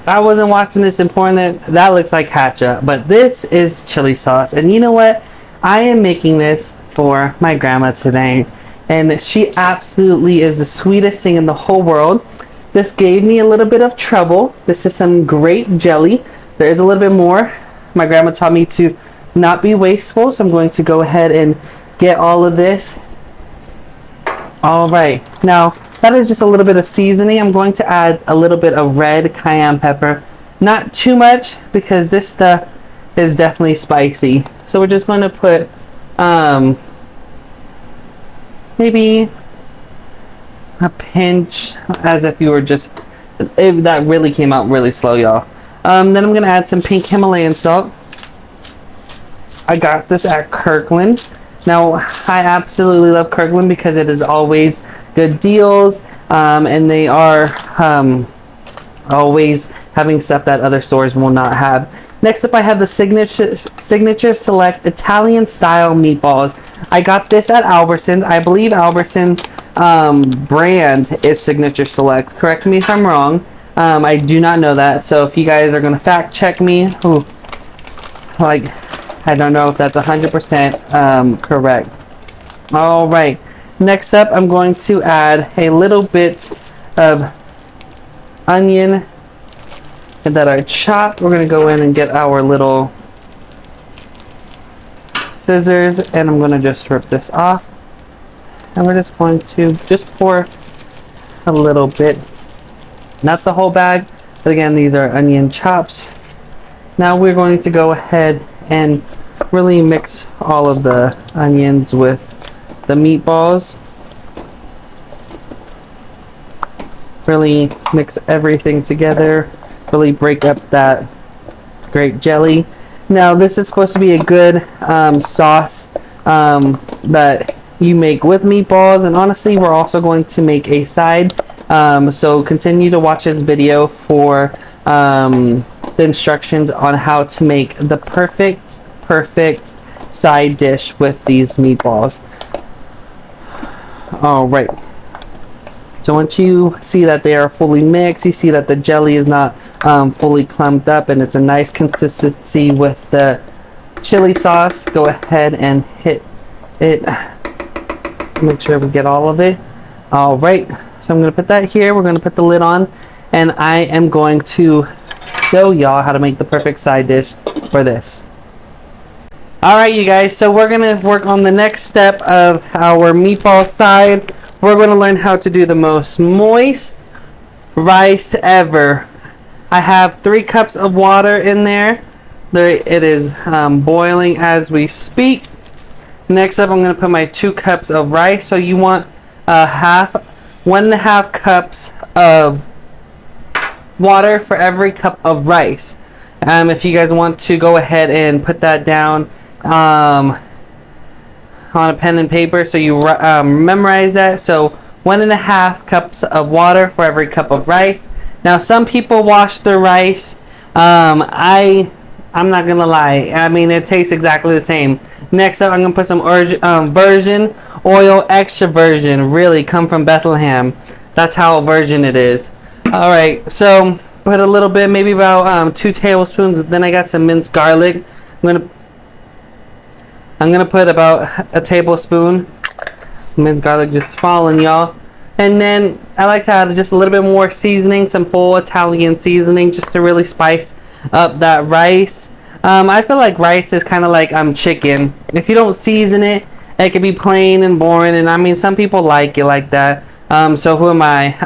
I wasn't watching this in porn, that looks like ketchup, but this is chili sauce. And you know what? I am making this for my grandma today, and she absolutely is the sweetest thing in the whole world. This gave me a little bit of trouble. This is some grape jelly. There is a little bit more. My grandma taught me to not be wasteful, so I'm going to go ahead and get all of this. All right, now that is just a little bit of seasoning. I'm going to add a little bit of red cayenne pepper. Not too much, because this stuff is definitely spicy. So we're just going to put maybe a pinch, as if you were just, if that really came out really slow, y'all. Then I'm going to add some pink Himalayan salt. I got this at Kirkland. Now, I absolutely love Kirkland because it is always good deals, and they are always having stuff that other stores will not have. Next up, I have the Signature Select Italian Style Meatballs. I got this at Albertsons. I believe Albertsons brand is Signature Select. Correct me if I'm wrong. I do not know that, so if you guys are going to fact check me, I don't know if that's 100% correct. All right. Next up, I'm going to add a little bit of onion that I chopped. We're going to go in and get our little scissors, and I'm going to just rip this off. And we're just going to just pour a little bit. Not the whole bag, but again, these are onion chops. Now we're going to go ahead and really mix all of the onions with the meatballs. Really mix everything together. Really break up that grape jelly. Now this is supposed to be a good sauce that you make with meatballs, and honestly we're also going to make a side. So continue to watch this video for the instructions on how to make the perfect side dish with these meatballs. All right, so once you see that they are fully mixed, you see that the jelly is not fully clumped up and it's a nice consistency with the chili sauce, go ahead and hit it. Just make sure we get all of it. All right, so I'm going to put that here. We're going to put the lid on, and I am going to show y'all how to make the perfect side dish for this. All right, you guys, so we're going to work on the next step of our meatball side. We're going to learn how to do the most moist rice ever. I have 3 cups of water in there. It is boiling as we speak. Next up, I'm going to put my 2 cups of rice. So you want 1.5 cups of water for every cup of rice. If you guys want to go ahead and put that down on a pen and paper so you memorize that. So 1.5 cups of water for every cup of rice. Now some people wash their rice. I'm not gonna lie, I mean it tastes exactly the same. Next up, I'm gonna put some virgin oil, extra virgin, really come from Bethlehem. That's how virgin it is. All right, so put a little bit, maybe about 2 tablespoons. Then I got some minced garlic. I'm gonna put about a tablespoon minced garlic, just falling, y'all. And then I like to add just a little bit more seasoning, some whole Italian seasoning, just to really spice up that rice. I feel like rice is kind of like chicken. If you don't season it, it can be plain and boring, and I mean some people like it like that. So who am I?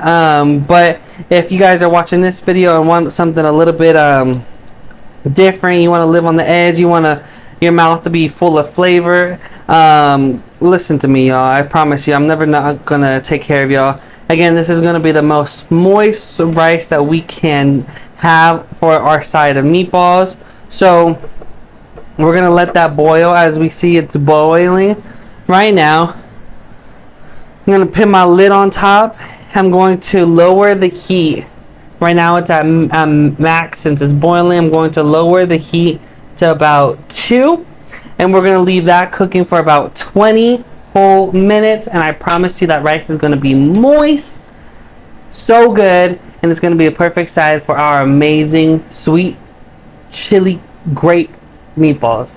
But if you guys are watching this video and want something a little bit different, you want to live on the edge, you want your mouth to be full of flavor, listen to me, y'all. I promise you, I'm never not gonna take care of y'all. Again, this is gonna be the most moist rice that we can have for our side of meatballs. So we're gonna let that boil. As we see, it's boiling right now. I'm gonna put my lid on top. I'm going to lower the heat. Right now it's at max. Since it's boiling, I'm going to lower the heat to about 2, and we're gonna leave that cooking for about 20 whole minutes, and I promise you that rice is gonna be moist, so good, and and it's going to be a perfect side for our amazing sweet chili grape meatballs.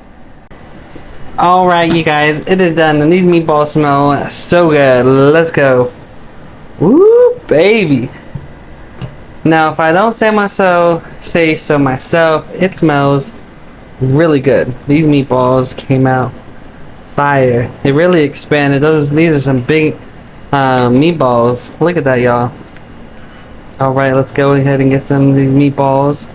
Alright, you guys, it is done, and these meatballs smell so good. Let's go. Woo, baby. Now, if I don't say so myself, it smells really good. These meatballs came out fire. It really expanded. These are some big meatballs. Look at that, y'all. Alright, let's go ahead and get some of these meatballs.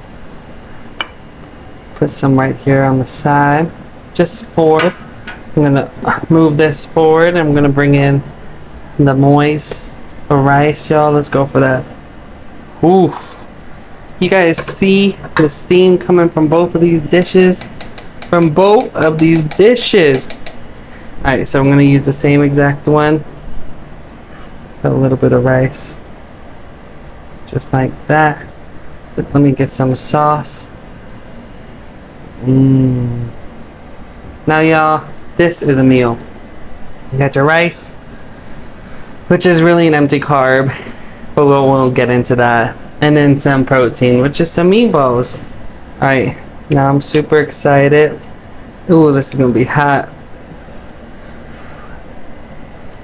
Put some right here on the side. Just forward. I'm gonna move this forward. I'm gonna bring in the moist rice, y'all. Let's go for that. Oof. You guys see the steam coming from both of these dishes? From both of these dishes. Alright, so I'm gonna use the same exact one. Put a little bit of rice. Just like that. But let me get some sauce. Now y'all, this is a meal. You got your rice, which is really an empty carb, but we won't get into that. And then some protein, which is some meatballs. Alright, now I'm super excited. Ooh, this is gonna be hot.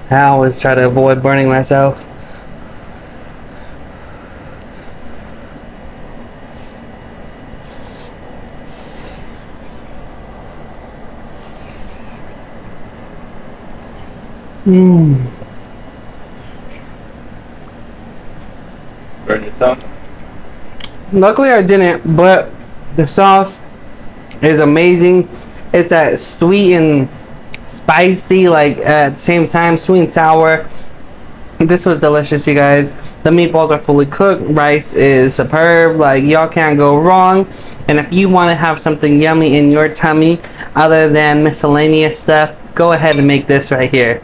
I always try to avoid burning myself. Burn your tongue? Luckily I didn't, but the sauce is amazing. It's that sweet and spicy, like at the same time, sweet and sour. This was delicious, you guys. The meatballs are fully cooked. Rice is superb. Like, y'all can't go wrong. And if you want to have something yummy in your tummy other than miscellaneous stuff, go ahead and make this right here.